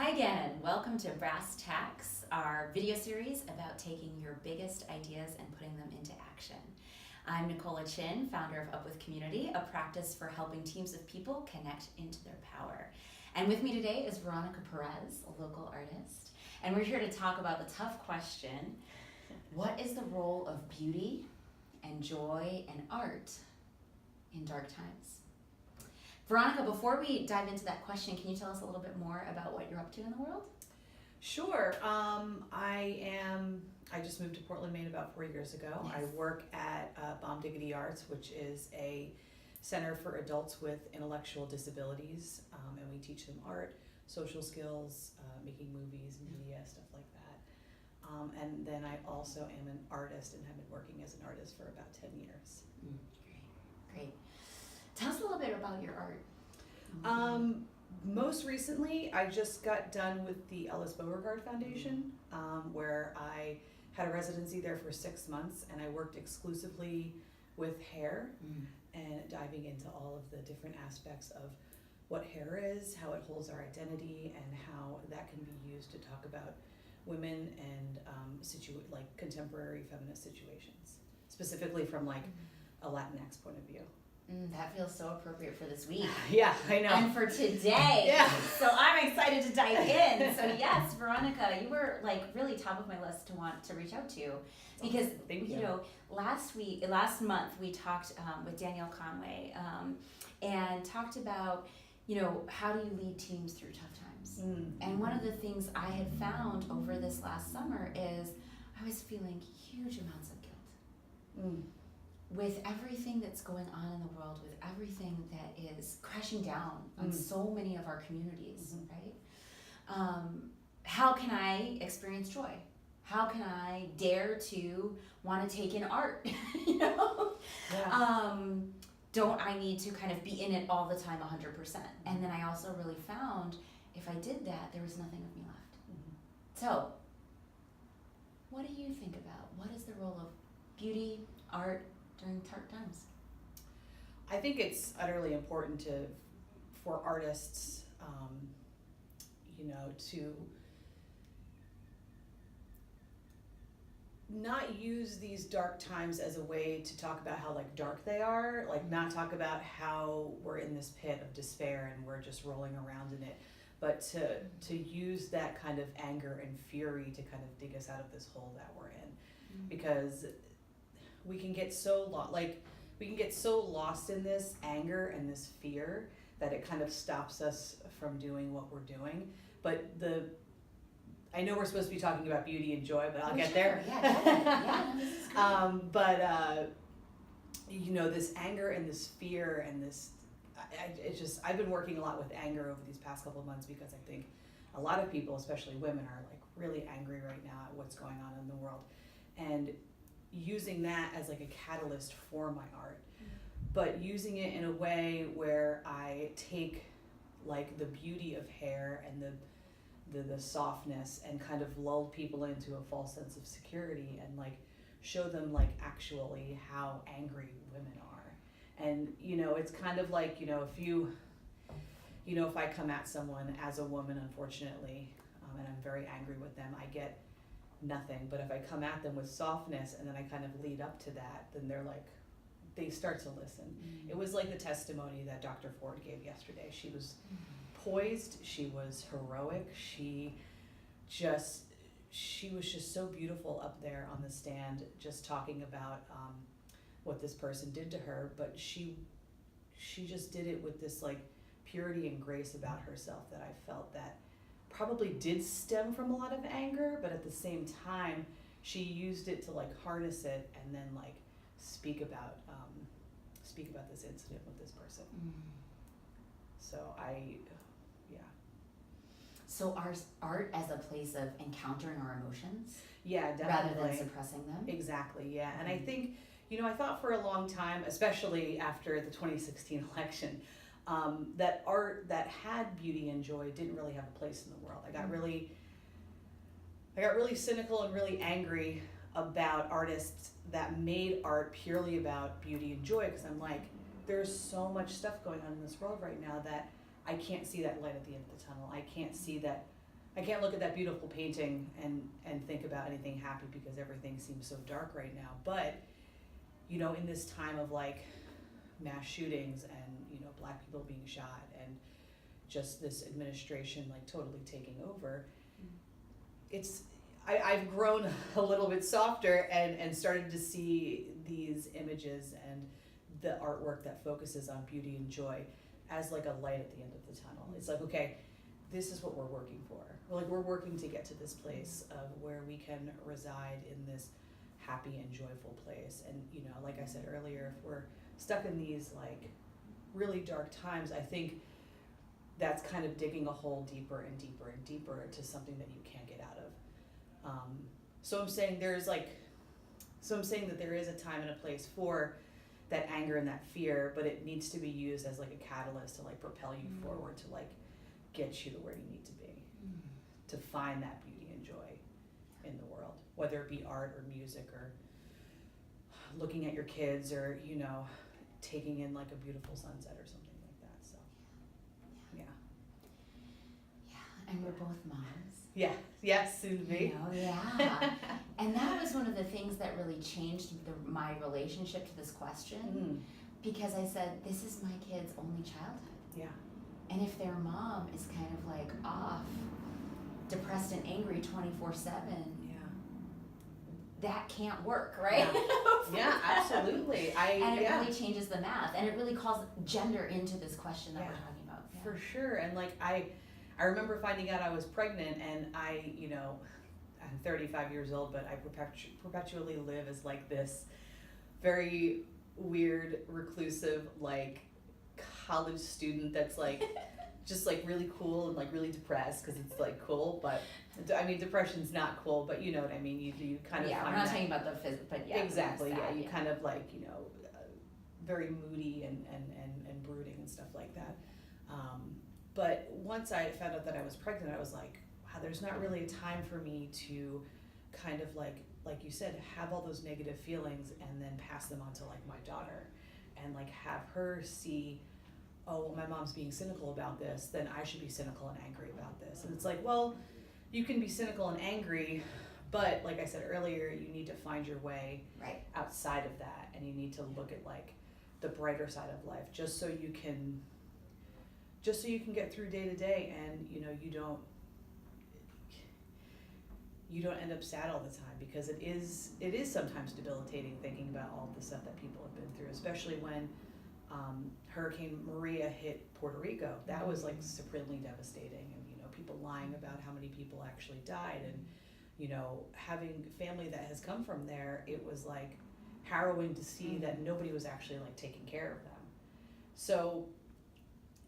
Hi again, welcome to Brass Tacks, our video series about taking your biggest ideas and putting them into action. I'm Nicola Chin, founder of Up With Community, a practice for helping teams of people connect into their power. And with me today is Veronica Perez, a local artist, and we're here to talk about the tough question, what is the role of beauty and joy and art in dark times? Veronica, before we dive into that question, can you tell us a little bit more about what you're up to in the world? Sure. I just moved to Portland, Maine about 4 years ago. Nice. I work at Bomb Diggity Arts, which is a center for adults with intellectual disabilities, and we teach them art, social skills, making movies, media, stuff like that. And then I also am an artist and have been working as an artist for about 10 years. Great. Tell us a little bit about your art. Most recently, I just got done with the Ellis Beauregard Foundation, where I had a residency there for 6 months, and I worked exclusively with hair and diving into all of the different aspects of what hair is, how it holds our identity, and how that can be used to talk about women and like contemporary feminist situations, specifically from like a Latinx point of view. That feels so appropriate for this week. Yeah, I know. And for today. Yeah. So I'm excited to dive in. So yes, Veronica, you were like really top of my list to want to reach out to, because Thank you know last month we talked with Danielle Conway and talked about how do you lead teams through tough times. And one of the things I had found over this last summer is I was feeling huge amounts of guilt. With everything that's going on in the world, with everything that is crashing down on so many of our communities, right? How can I experience joy? How can I dare to want to take in art? Yeah. Don't I need to kind of be in it all the time 100%? And then I also really found if I did that, there was nothing of me left. So, what do you think about? What is the role of beauty, art, during dark times? I think it's utterly important for artists, to not use these dark times as a way to talk about how like dark they are, like not talk about how we're in this pit of despair and we're just rolling around in it, but to use that kind of anger and fury to kind of dig us out of this hole that we're in, because we can get so lost in this anger and this fear that it kind of stops us from doing what we're doing. But I know we're supposed to be talking about beauty and joy, but I'll get there. Yeah, this is great. This anger and this fear and this, I've been working a lot with anger over these past couple of months, because I think a lot of people, especially women, are like really angry right now at what's going on in the world, and using that as like a catalyst for my art, but using it in a way where I take like the beauty of hair and the softness and kind of lull people into a false sense of security and like show them like actually how angry women are. And it's kind of like if I come at someone as a woman, unfortunately, and I'm very angry with them, I get nothing. But if I come at them with softness and then I kind of lead up to that, then they start to listen. It was like the testimony that Dr. Ford gave yesterday. She was poised, she was heroic, she was just so beautiful up there on the stand, just talking about what this person did to her, but she just did it with this like purity and grace about herself that I felt that probably did stem from a lot of anger, but at the same time she used it to like harness it and then like speak about this incident with this person. So So art as a place of encountering our emotions, yeah, definitely, rather than suppressing them. Exactly, yeah. And I think I thought for a long time, especially after the 2016 election, that art that had beauty and joy didn't really have a place in the world. I got really cynical and really angry about artists that made art purely about beauty and joy, because I'm like, there's so much stuff going on in this world right now that I can't see that light at the end of the tunnel. I can't see that I can't look at that beautiful painting and think about anything happy because everything seems so dark right now. But, you know, in this time of like mass shootings and, you know, Black people being shot and just this administration like totally taking over, I've grown a little bit softer and started to see these images and the artwork that focuses on beauty and joy as like a light at the end of the tunnel. It's like, okay, this is what we're working for. We're working to get to this place of where we can reside in this happy and joyful place. And, you know, like I said earlier, if we're stuck in these like really dark times, I think that's kind of digging a hole deeper and deeper and deeper to something that you can't get out of. So I'm saying that there is a time and a place for that anger and that fear, but it needs to be used as like a catalyst to like propel you forward, to like get you to where you need to be, to find that beauty and joy in the world, whether it be art or music or looking at your kids or, you know, taking in like a beautiful sunset or something like that. So yeah, and we're both moms. yeah, yes, soon to be. You know, yeah. And that was one of the things that really changed my relationship to this question, because I said, this is my kid's only childhood. Yeah. And if their mom is kind of like off, depressed and angry 24/7, that can't work, right? Yeah, absolutely. And it really changes the math, and it really calls gender into this question that we're talking about. Yeah. For sure. And like I remember finding out I was pregnant, and I, you know, I'm 35 years old, but I perpetually live as like this very weird, reclusive, like college student that's like just like really cool and like really depressed because it's like cool, but I mean depression's not cool, but you know what I mean. You kind of we're not talking about the physical, but exactly. That, you kind of like, you know, very moody and brooding and stuff like that. But once I found out that I was pregnant, I was like, wow, there's not really a time for me to kind of like you said, have all those negative feelings and then pass them on to like my daughter and like have her see, oh, well, my mom's being cynical about this, then I should be cynical and angry about this. And it's like, well, you can be cynical and angry, but like I said earlier, you need to find your way outside of that, and you need to look at like the brighter side of life, just so you can get through day to day, and you know, you don't end up sad all the time, because it is sometimes debilitating thinking about all the stuff that people have been through, especially when Hurricane Maria hit Puerto Rico. That was like supremely devastating, and you know, people lying about how many people actually died, and you know, having family that has come from there, it was like harrowing to see that nobody was actually like taking care of them. So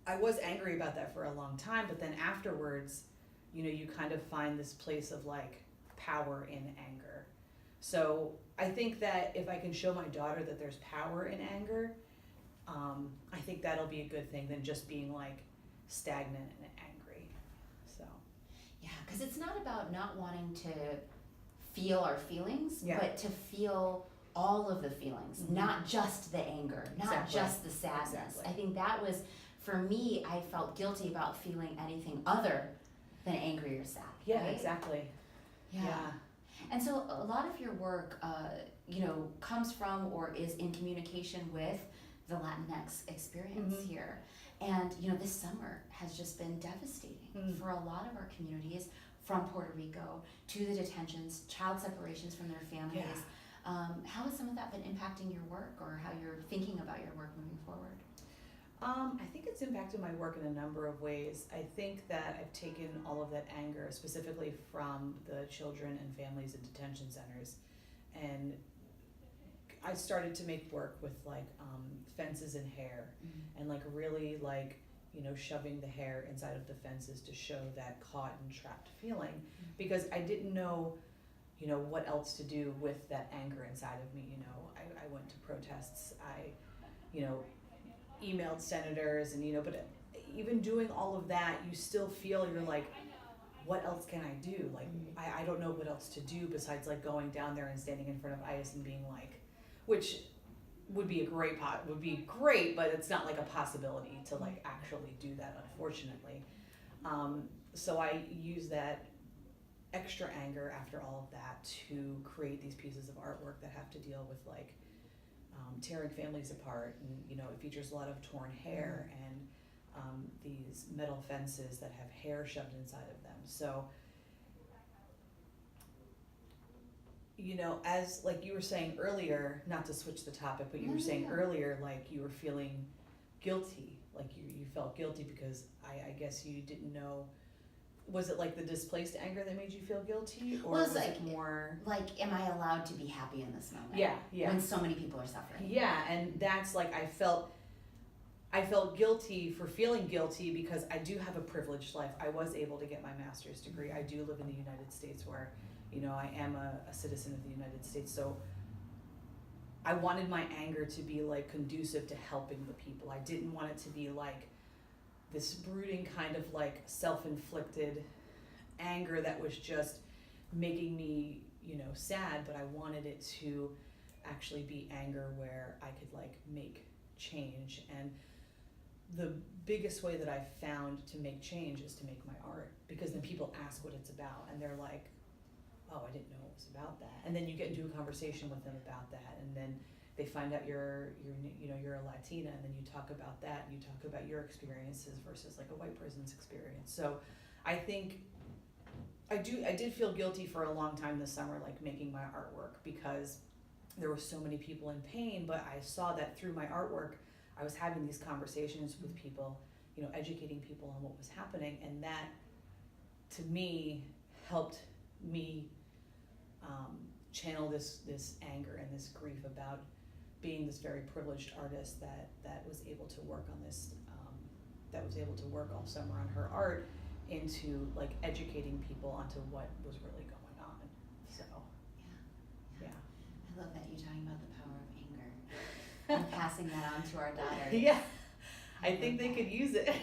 I was angry about that for a long time, but then afterwards, you know, you kind of find this place of like power in anger. So I think that if I can show my daughter that there's power in anger, I think that'll be a good thing than just being like stagnant and angry. So yeah, because it's not about not wanting to feel our feelings, but to feel all of the feelings, not just the anger, not just the sadness. I think that was, for me, I felt guilty about feeling anything other than angry or sad. Yeah, right? Exactly. Yeah. And so a lot of your work, you know, comes from or is in communication with the Latinx experience here. And, you know, this summer has just been devastating for a lot of our communities, from Puerto Rico to the detentions, child separations from their families. How has some of that been impacting your work, or how you're thinking about your work moving forward? I think it's impacted my work in a number of ways. I think that I've taken all of that anger, specifically from the children and families in detention centers, and I started to make work with like fences and hair, and like really like, you know, shoving the hair inside of the fences to show that caught and trapped feeling, because I didn't know, you know, what else to do with that anger inside of me. You know, I went to protests, I, you know, emailed senators, and you know, but even doing all of that, you still feel, you're like, what else can I do? Like, I don't know what else to do besides like going down there and standing in front of ICE and being like, which would be great, but it's not like a possibility to like actually do that, unfortunately. so I use that extra anger after all of that to create these pieces of artwork that have to deal with like tearing families apart, and it features a lot of torn hair and these metal fences that have hair shoved inside of them. So as like you were saying earlier, not to switch the topic, but you were saying earlier, like you were feeling guilty, like you felt guilty because I guess you didn't know. Was it like the displaced anger that made you feel guilty, or Well, was it's it more? Like, am I allowed to be happy in this moment? Yeah. When so many people are suffering. Yeah, and that's like I felt guilty for feeling guilty because I do have a privileged life. I was able to get my master's degree. I do live in the United States where, I am a citizen of the United States. So I wanted my anger to be like conducive to helping the people. I didn't want it to be like this brooding kind of like self-inflicted anger that was just making me, sad, but I wanted it to actually be anger where I could like make change. And the biggest way that I've found to make change is to make my art, because then people ask what it's about and they're like, oh, I didn't know it was about that. And then you get into a conversation with them about that, and then they find out you're a Latina, and then you talk about that, and you talk about your experiences versus like a white person's experience. So I think I did feel guilty for a long time this summer, like making my artwork, because there were so many people in pain, but I saw that through my artwork, I was having these conversations with people, educating people on what was happening, and that to me helped me channel this anger and this grief about being this very privileged artist that was able to work on this, that was able to work all summer on her art into like educating people onto what was really going on. So yeah. I love that you're talking about the power of anger and passing that on to our daughter. Yeah, I think they could use it.